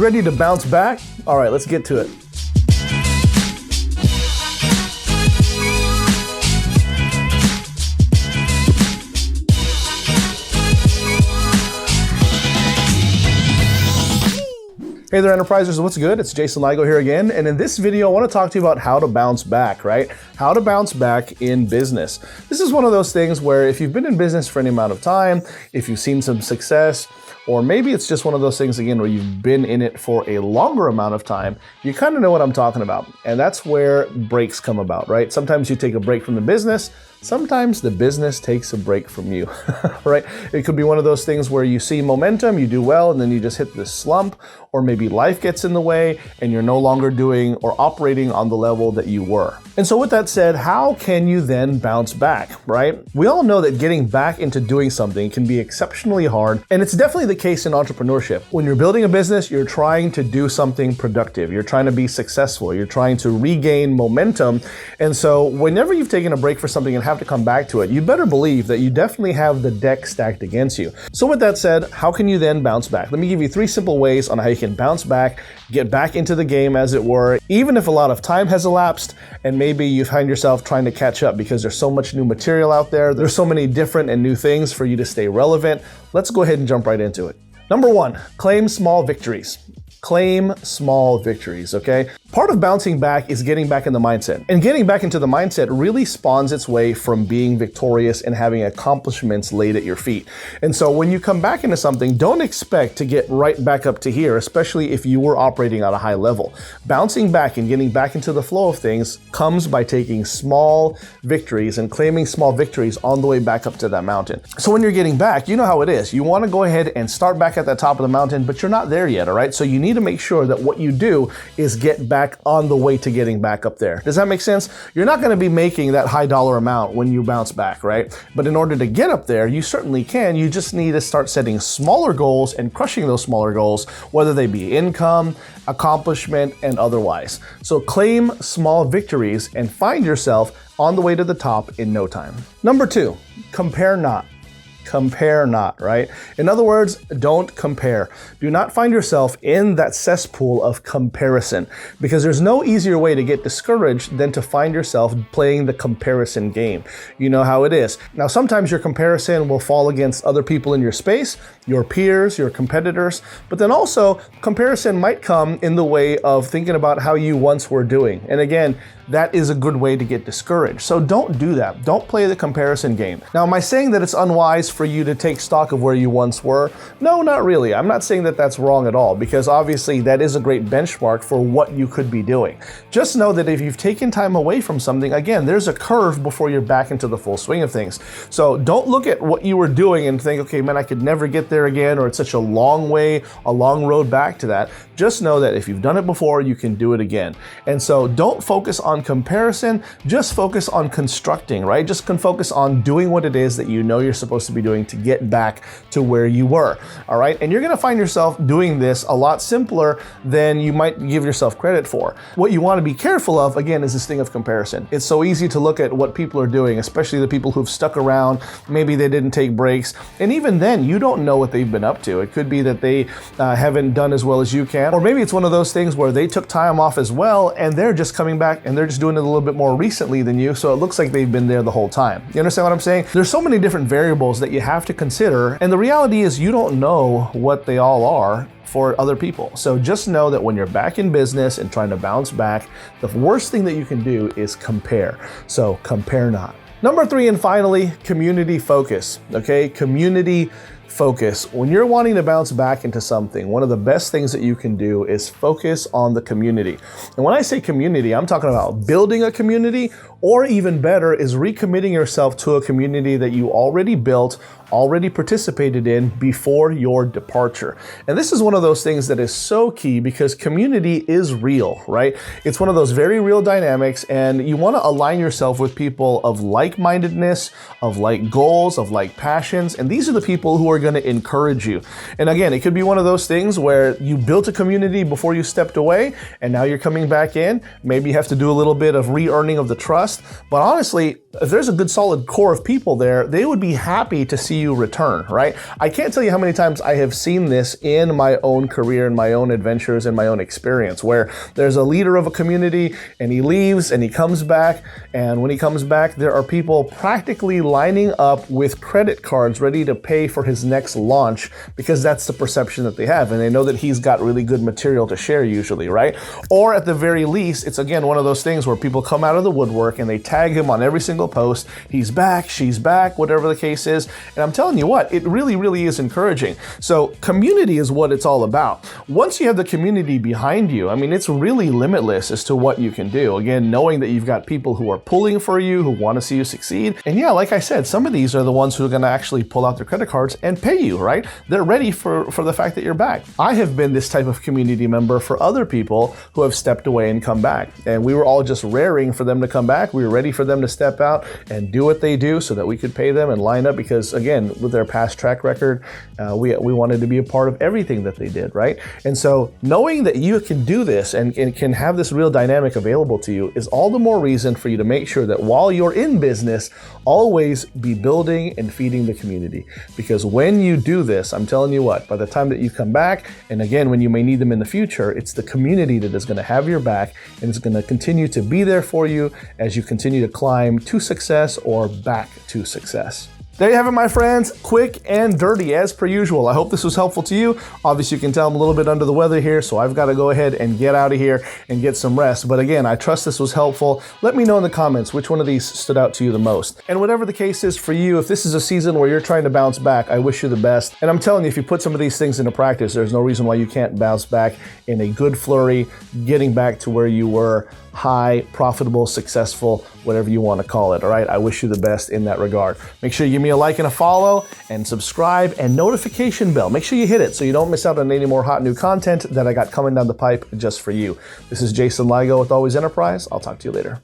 ready to bounce back? All right, let's get to it. Hey there, Enterprisers, what's good? It's Jason Ligo here again, and in this video, I want to talk to you about how to bounce back, right? How to bounce back in business. This is one of those things where if you've been in business for any amount of time, if you've seen some success, or maybe it's just one of those things, again, where you've been in it for a longer amount of time, you kind of know what I'm talking about. And that's where breaks come about, right? Sometimes you take a break from the business, sometimes the business takes a break from you, right? It could be one of those things where you see momentum, you do well, and then you just hit this slump, or maybe life gets in the way and you're no longer doing or operating on the level that you were. And so with that said, how can you then bounce back, right? We all know that getting back into doing something can be exceptionally hard, and it's definitely the case in entrepreneurship. When you're building a business, you're trying to do something productive. You're trying to be successful. You're trying to regain momentum. And so whenever you've taken a break for something and have to come back to it, you better believe that you definitely have the deck stacked against you. So with that said, how can you then bounce back? Let me give you 3 simple ways on how you can bounce back, get back into the game as it were, even if a lot of time has elapsed and maybe you find yourself trying to catch up because there's so much new material out there. There's so many different and new things for you to stay relevant. Let's go ahead and jump right into it. Number 1, claim small victories. Claim small victories, okay? Part of bouncing back is getting back in the mindset. And getting back into the mindset really spawns its way from being victorious and having accomplishments laid at your feet. And so when you come back into something, don't expect to get right back up to here, especially if you were operating at a high level. Bouncing back and getting back into the flow of things comes by taking small victories and claiming small victories on the way back up to that mountain. So when you're getting back, you know how it is. You want to go ahead and start back at the top of the mountain, but you're not there yet, all right? So you need to make sure that what you do is get back on the way to getting back up there. Does that make sense? You're not going to be making that high dollar amount when you bounce back, right? But in order to get up there, you certainly can. You just need to start setting smaller goals and crushing those smaller goals, whether they be income, accomplishment, and otherwise. So claim small victories and find yourself on the way to the top in no time. Number 2, compare not. Compare not, right? In other words, don't compare. Do not find yourself in that cesspool of comparison, because there's no easier way to get discouraged than to find yourself playing the comparison game. You know how it is. Now, sometimes your comparison will fall against other people in your space, your peers, your competitors, but then also comparison might come in the way of thinking about how you once were doing. And again, that is a good way to get discouraged. So don't do that. Don't play the comparison game. Now, am I saying that it's unwise for you to take stock of where you once were? No, not really. I'm not saying that that's wrong at all, because obviously that is a great benchmark for what you could be doing. Just know that if you've taken time away from something, again, there's a curve before you're back into the full swing of things. So don't look at what you were doing and think, okay, man, I could never get there again, or it's such a long way, a long road back to that. Just know that if you've done it before, you can do it again. And so don't focus on comparison, just focus on constructing, right? Just can focus on doing what it is that you know you're supposed to be doing to get back to where you were, all right? And you're gonna find yourself doing this a lot simpler than you might give yourself credit for. What you wanna be careful of, again, is this thing of comparison. It's so easy to look at what people are doing, especially the people who've stuck around, maybe they didn't take breaks, and even then, you don't know what they've been up to. It could be that they haven't done as well as you can, or maybe it's one of those things where they took time off as well, and they're just coming back and they're just doing it a little bit more recently than you, so it looks like they've been there the whole time. You understand what I'm saying? There's so many different variables that you have to consider, and the reality is you don't know what they all are for other people. So just know that when you're back in business and trying to bounce back, the worst thing that you can do is compare. So compare not. Number 3, and finally, community focus, okay? Community focus. When you're wanting to bounce back into something, one of the best things that you can do is focus on the community. And when I say community, I'm talking about building a community, or even better is recommitting yourself to a community that you already built, already participated in before your departure. And this is one of those things that is so key, because community is real, right? It's one of those very real dynamics, and you want to align yourself with people of like-mindedness, of like goals, of like passions, and these are the people who are going to encourage you. And again, it could be one of those things where you built a community before you stepped away, and now you're coming back in. Maybe you have to do a little bit of re-earning of the trust, but honestly, if there's a good solid core of people there, they would be happy to see you you return, right? I can't tell you how many times I have seen this in my own career, in my own adventures, in my own experience, where there's a leader of a community and he leaves and he comes back, and when he comes back, there are people practically lining up with credit cards ready to pay for his next launch, because that's the perception that they have, and they know that he's got really good material to share usually, right? Or at the very least, it's again one of those things where people come out of the woodwork and they tag him on every single post. He's back, she's back, whatever the case is. And I'm telling you what, it really, really is encouraging. So community is what it's all about. Once you have the community behind you, I mean, it's really limitless as to what you can do. Again, knowing that you've got people who are pulling for you, who want to see you succeed. And yeah, like I said, some of these are the ones who are going to actually pull out their credit cards and pay you, right? They're ready for the fact that you're back. I have been this type of community member for other people who have stepped away and come back. And we were all just raring for them to come back. We were ready for them to step out and do what they do so that we could pay them and line up, because again, with their past track record, we wanted to be a part of everything that they did, right? And so knowing that you can do this and can have this real dynamic available to you is all the more reason for you to make sure that while you're in business, always be building and feeding the community. Because when you do this, I'm telling you what, by the time that you come back, and again, when you may need them in the future, it's the community that is going to have your back, and it's going to continue to be there for you as you continue to climb to success or back to success. There you have it, my friends. Quick and dirty as per usual. I hope this was helpful to you. Obviously, you can tell I'm a little bit under the weather here, so I've got to go ahead and get out of here and get some rest. But again, I trust this was helpful. Let me know in the comments which one of these stood out to you the most. And whatever the case is for you, if this is a season where you're trying to bounce back, I wish you the best. And I'm telling you, if you put some of these things into practice, there's no reason why you can't bounce back in a good flurry, getting back to where you were, high, profitable, successful, whatever you want to call it, all right? I wish you the best in that regard. Make sure you give me a like and a follow, and subscribe, and notification bell. Make sure you hit it so you don't miss out on any more hot new content that I got coming down the pipe just for you. This is Jason Ligo with Always Enterprise. I'll talk to you later.